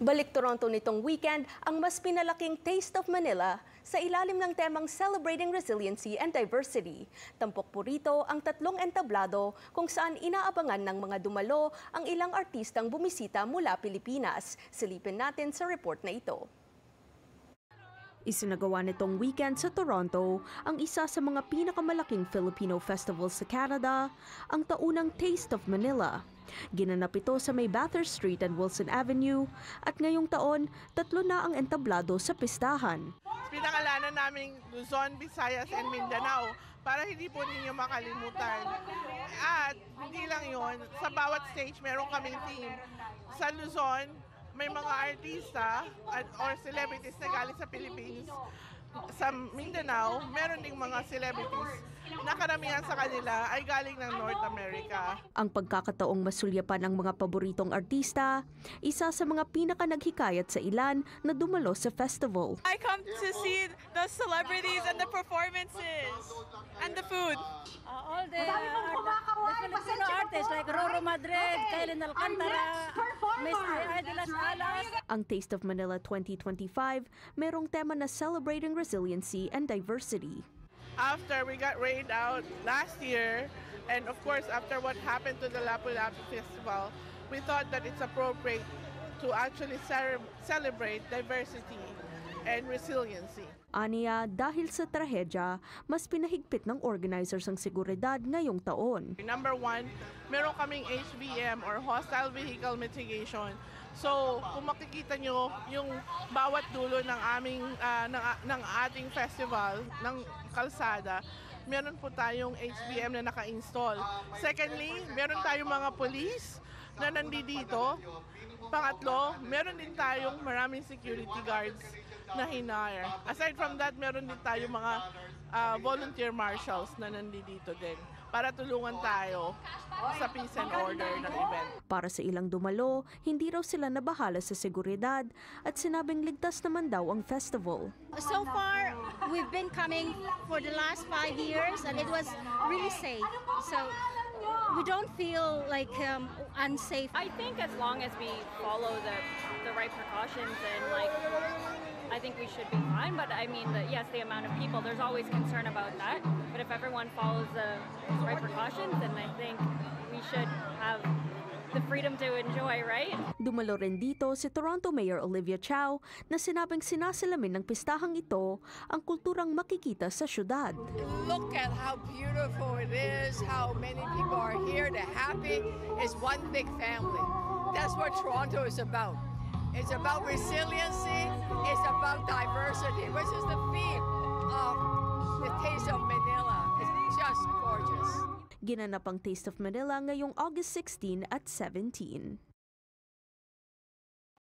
Balik Toronto nitong weekend ang mas pinalaking Taste of Manila sa ilalim ng temang Celebrating Resiliency and Diversity. Tampok po rito ang tatlong entablado kung saan inaabangan ng mga dumalo ang ilang artistang bumisita mula Pilipinas. Silipin natin sa report na ito. Isinagawa nitong weekend sa Toronto ang isa sa mga pinakamalaking Filipino festivals sa Canada, ang taunang Taste of Manila. Ginanap ito sa may Bathurst Street and Wilson Avenue at ngayong taon, tatlo na ang entablado sa pistahan. Pinakalanan namin Luzon, Visayas, and Mindanao para hindi po ninyo makalimutan. At hindi lang yon, sa bawat stage meron kaming team. Sa Luzon, may mga artista or celebrities na galing sa Philippines. Sa Mindanao, meron ding mga celebrities na karamihan sa kanila ay galing ng North America. Ang pagkakataong masulyapan ng mga paboritong artista, isa sa mga pinaka-naghikayat sa ilan na dumalo sa festival. I come to see the celebrities and the performances and the food. All the Filipino artists like Roro Madrid, Kylin Alcantara, Miss Ay de las Alas. Ang Taste of Manila 2025 merong tema na Celebrating Resiliency and Diversity. After we got rained out last year, and of course after what happened to the Lapu-Lapu Festival, we thought that it's appropriate to actually celebrate diversity and resiliency. Aniya, dahil sa trahedya, mas pinahigpit ng organizers ang seguridad ngayong taon. Number one, meron kaming HVM or Hostile Vehicle Mitigation. So, kung makikita nyo yung bawat dulo ng ng ating festival, ng kalsada, meron po tayong HVM na naka-install. Secondly, meron tayong mga police na nandito. Pangatlo, meron din tayong maraming security guards na hinire. Aside from that, meron din tayong mga volunteer marshals na nandito din para tulungan tayo sa peace and order ng event. Para sa ilang dumalo, hindi raw sila nabahala sa seguridad at sinabing ligtas naman daw ang festival. So far, we've been coming for the last 5 years and it was really safe. So we don't feel like unsafe. I think as long as we follow the right precautions and I think we should be fine. But I mean, yes, the amount of people, there's always concern about that. But if everyone follows the right precautions, then I think we should have the freedom to enjoy, right? Dumalo rin dito si Toronto Mayor Olivia Chow na sinabing sinasalamin ng pistahang ito ang kulturang makikita sa syudad. Look at how beautiful it is, how many people are here. They're happy. It's one big family. That's what Toronto is about. It's about resiliency. It's about diversity, which is the theme of the Taste of Manila. It's just gorgeous. Ginanap ang Taste of Manila ngayong August 16 at 17.